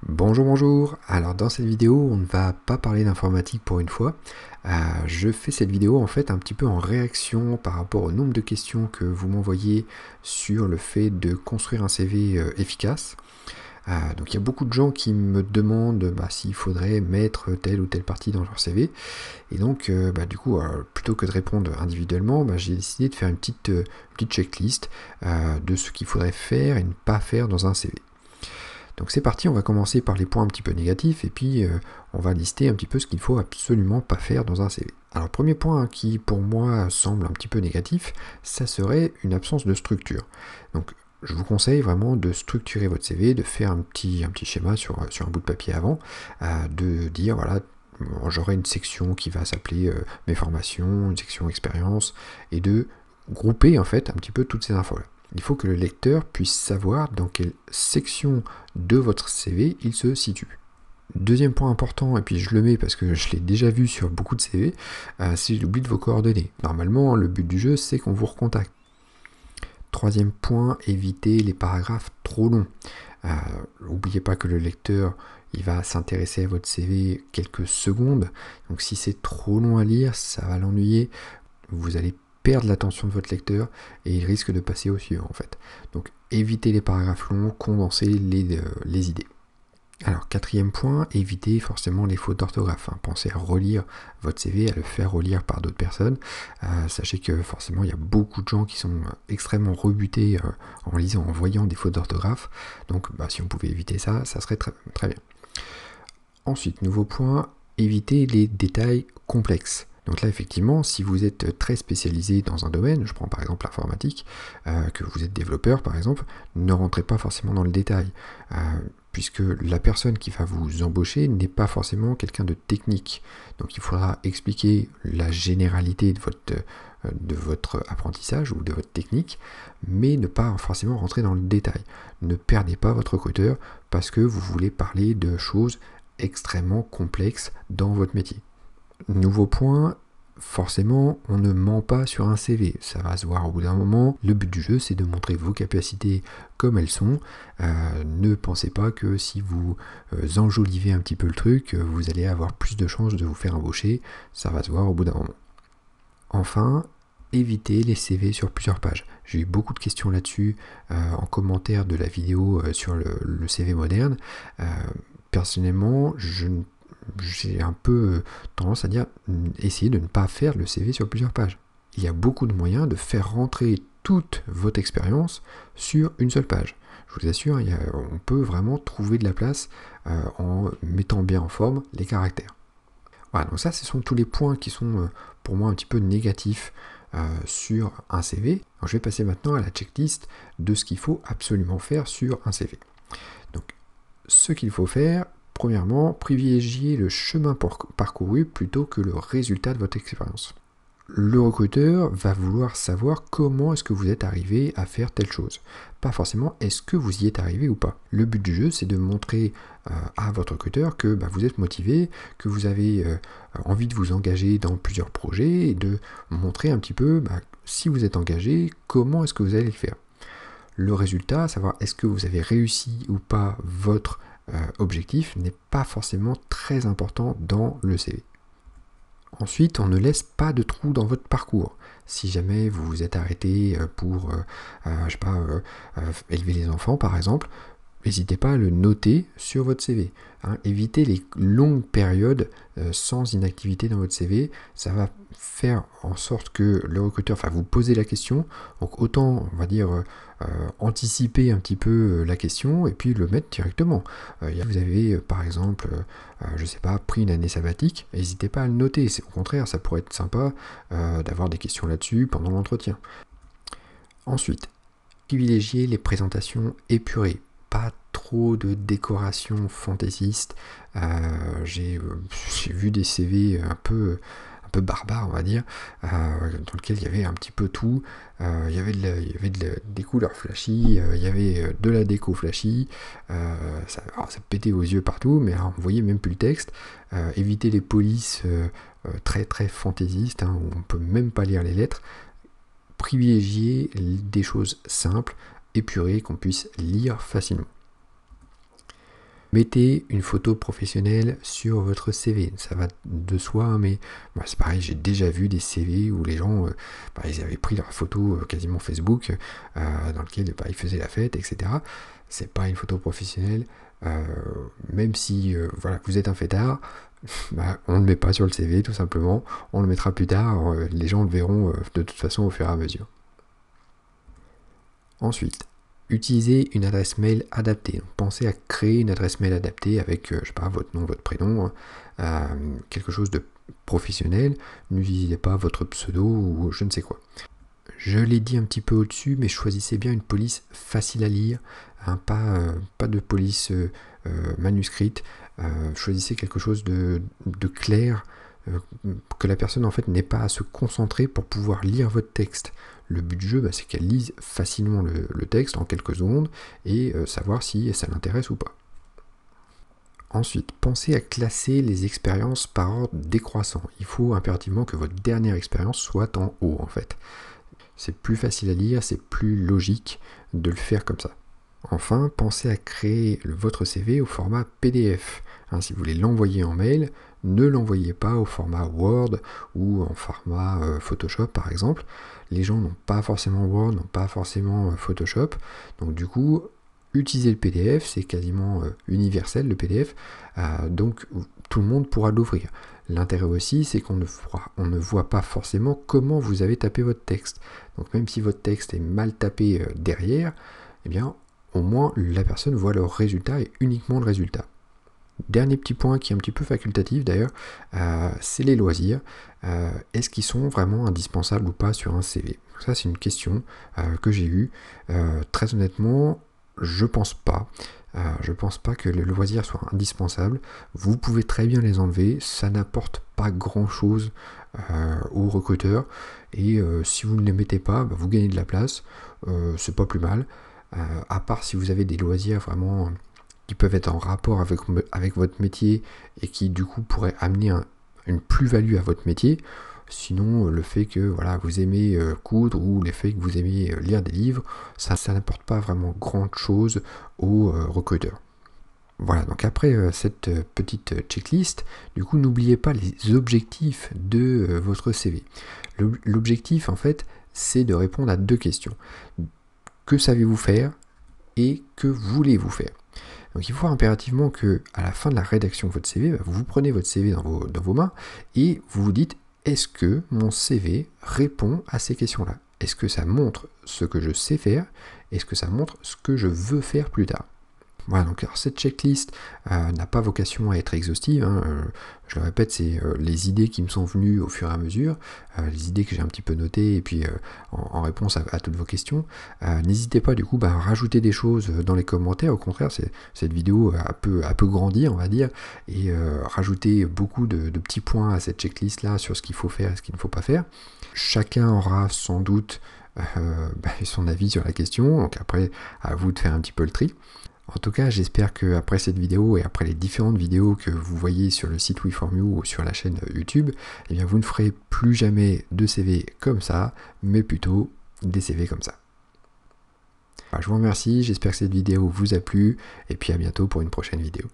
Bonjour, bonjour. Alors dans cette vidéo, on ne va pas parler d'informatique pour une fois. Je fais cette vidéo en fait un petit peu en réaction par rapport au nombre de questions que vous m'envoyez sur le fait de construire un CV efficace. Donc il y a beaucoup de gens qui me demandent s'il faudrait mettre telle ou telle partie dans leur CV. Et donc du coup, plutôt que de répondre individuellement, j'ai décidé de faire une petite checklist de ce qu'il faudrait faire et ne pas faire dans un CV. Donc c'est parti, on va commencer par les points un petit peu négatifs et puis on va lister un petit peu ce qu'il ne faut absolument pas faire dans un CV. Alors premier point qui pour moi semble un petit peu négatif, ça serait une absence de structure. Donc je vous conseille vraiment de structurer votre CV, de faire un petit schéma sur un bout de papier avant, de dire voilà, j'aurai une section qui va s'appeler mes formations, une section expérience, et de grouper en fait un petit peu toutes ces infos-là. Il faut que le lecteur puisse savoir dans quelle section de votre CV il se situe. Deuxième point important, et puis je le mets parce que je l'ai déjà vu sur beaucoup de CV, c'est l'oubli de vos coordonnées. Normalement, le but du jeu, c'est qu'on vous recontacte. Troisième point, évitez les paragraphes trop longs. N'oubliez pas que le lecteur, il va s'intéresser à votre CV quelques secondes. Donc si c'est trop long à lire, ça va l'ennuyer. Vous allez perdre l'attention de votre lecteur et il risque de passer au suivant en fait. Donc évitez les paragraphes longs, condensez les idées. Alors quatrième point, évitez forcément les fautes d'orthographe. Pensez à relire votre CV, à le faire relire par d'autres personnes. Sachez que forcément il y a beaucoup de gens qui sont extrêmement rebutés en lisant, en voyant des fautes d'orthographe. Donc si on pouvait éviter ça, ça serait très, très bien. Ensuite, nouveau point, évitez les détails complexes. Donc là, effectivement, si vous êtes très spécialisé dans un domaine, je prends par exemple l'informatique, que vous êtes développeur par exemple, ne rentrez pas forcément dans le détail, puisque la personne qui va vous embaucher n'est pas forcément quelqu'un de technique. Donc il faudra expliquer la généralité de votre apprentissage ou de votre technique, mais ne pas forcément rentrer dans le détail. Ne perdez pas votre recruteur parce que vous voulez parler de choses extrêmement complexe dans votre métier. Nouveau point, forcément, on ne ment pas sur un CV. Ça va se voir au bout d'un moment. Le but du jeu, c'est de montrer vos capacités comme elles sont. Ne pensez pas que si vous enjolivez un petit peu le truc, vous allez avoir plus de chances de vous faire embaucher. Ça va se voir au bout d'un moment. Enfin, évitez les CV sur plusieurs pages. J'ai eu beaucoup de questions là-dessus en commentaire de la vidéo sur le CV moderne. Personnellement, j'ai un peu tendance à dire essayer de ne pas faire le CV sur plusieurs pages. Il y a beaucoup de moyens de faire rentrer toute votre expérience sur une seule page. Je vous assure, on peut vraiment trouver de la place en mettant bien en forme les caractères. Voilà, donc ça, ce sont tous les points qui sont pour moi un petit peu négatifs sur un CV. Alors, je vais passer maintenant à la checklist de ce qu'il faut absolument faire sur un CV. Donc, ce qu'il faut faire, premièrement, privilégier le chemin parcouru plutôt que le résultat de votre expérience. Le recruteur va vouloir savoir comment est-ce que vous êtes arrivé à faire telle chose. Pas forcément est-ce que vous y êtes arrivé ou pas. Le but du jeu, c'est de montrer à votre recruteur que vous êtes motivé, que vous avez envie de vous engager dans plusieurs projets et de montrer un petit peu si vous êtes engagé, comment est-ce que vous allez le faire. Le résultat, savoir est-ce que vous avez réussi ou pas votre objectif, n'est pas forcément très important dans le CV. Ensuite, on ne laisse pas de trous dans votre parcours. Si jamais vous vous êtes arrêté pour, élever les enfants par exemple, n'hésitez pas à le noter sur votre CV. Évitez les longues périodes sans inactivité dans votre CV. Ça va faire en sorte que le recruteur, vous posez la question. Donc autant, on va dire, anticiper un petit peu la question et puis le mettre directement. Vous avez, par exemple, je sais pas, pris une année sabbatique, n'hésitez pas à le noter. Au contraire, ça pourrait être sympa d'avoir des questions là-dessus pendant l'entretien. Ensuite, privilégier les présentations épurées. Pas trop de décoration fantaisiste. J'ai vu des CV un peu barbares, on va dire, dans lequel il y avait un petit peu tout. Il y avait des couleurs flashy, il y avait de la déco flashy. Ça pétait aux yeux partout, mais alors, on voyait même plus le texte. Éviter les polices très très fantaisistes, où on peut même pas lire les lettres. Privilégier des choses simples, épurées, qu'on puisse lire facilement. Mettez une photo professionnelle sur votre CV, ça va de soi, hein, mais moi c'est pareil, j'ai déjà vu des CV où les gens, ils avaient pris leur photo quasiment Facebook, dans lequel ils faisaient la fête, etc. C'est pas une photo professionnelle, même si voilà, vous êtes un fêtard, on ne le met pas sur le CV tout simplement, on le mettra plus tard, les gens le verront de toute façon au fur et à mesure. Ensuite, utilisez une adresse mail adaptée. Pensez à créer une adresse mail adaptée avec, je sais pas, votre nom, votre prénom, quelque chose de professionnel. N'utilisez pas votre pseudo ou je ne sais quoi. Je l'ai dit un petit peu au-dessus, mais choisissez bien une police facile à lire, hein, pas de police manuscrite. Choisissez quelque chose de clair, que la personne en fait n'ait pas à se concentrer pour pouvoir lire votre texte. Le but du jeu, c'est qu'elle lise facilement le texte en quelques secondes et savoir si ça l'intéresse ou pas. Ensuite, pensez à classer les expériences par ordre décroissant. Il faut impérativement que votre dernière expérience soit en haut en fait. C'est plus facile à lire, c'est plus logique de le faire comme ça. Enfin, pensez à créer votre CV au format PDF. Hein, si vous voulez l'envoyer en mail, ne l'envoyez pas au format Word ou en format Photoshop par exemple. Les gens n'ont pas forcément Word, n'ont pas forcément Photoshop. Donc du coup, utilisez le PDF, c'est quasiment universel le PDF. Donc tout le monde pourra l'ouvrir. L'intérêt aussi, c'est qu'on ne voit pas forcément comment vous avez tapé votre texte. Donc même si votre texte est mal tapé derrière, eh bien, au moins la personne voit le résultat et uniquement le résultat. Dernier petit point qui est un petit peu facultatif d'ailleurs, c'est les loisirs. Est-ce qu'ils sont vraiment indispensables ou pas sur un CV? Ça c'est une question que j'ai eue. Très honnêtement, je pense pas. Je pense pas que les loisirs soient indispensables. Vous pouvez très bien les enlever, ça n'apporte pas grand chose aux recruteurs. Et si vous ne les mettez pas, vous gagnez de la place. C'est pas plus mal. À part si vous avez des loisirs vraiment qui peuvent être en rapport avec votre métier et qui du coup pourraient amener une plus-value à votre métier. Sinon, le fait que voilà, vous aimez coudre ou le fait que vous aimez lire des livres, ça n'apporte pas vraiment grand chose aux recruteurs. Voilà, donc après cette petite checklist, du coup, n'oubliez pas les objectifs de votre CV. L'objectif, en fait, c'est de répondre à deux questions. Que savez-vous faire et que voulez-vous faire? Donc il faut impérativement que, à la fin de la rédaction de votre CV, vous prenez votre CV dans vos mains et vous vous dites, est-ce que mon CV répond à ces questions-là? Est-ce que ça montre ce que je sais faire? Est-ce que ça montre ce que je veux faire plus tard? Voilà, donc alors, cette checklist n'a pas vocation à être exhaustive, hein, je le répète, c'est les idées qui me sont venues au fur et à mesure, les idées que j'ai un petit peu notées, et puis en réponse à toutes vos questions. N'hésitez pas du coup à rajouter des choses dans les commentaires, au contraire, cette vidéo a peu grandi, on va dire, et rajouter beaucoup de petits points à cette checklist là sur ce qu'il faut faire et ce qu'il ne faut pas faire. Chacun aura sans doute son avis sur la question, donc après à vous de faire un petit peu le tri. En tout cas, j'espère que après cette vidéo et après les différentes vidéos que vous voyez sur le site We4Me ou sur la chaîne YouTube, eh bien vous ne ferez plus jamais de CV comme ça, mais plutôt des CV comme ça. Alors, je vous remercie, j'espère que cette vidéo vous a plu, et puis à bientôt pour une prochaine vidéo.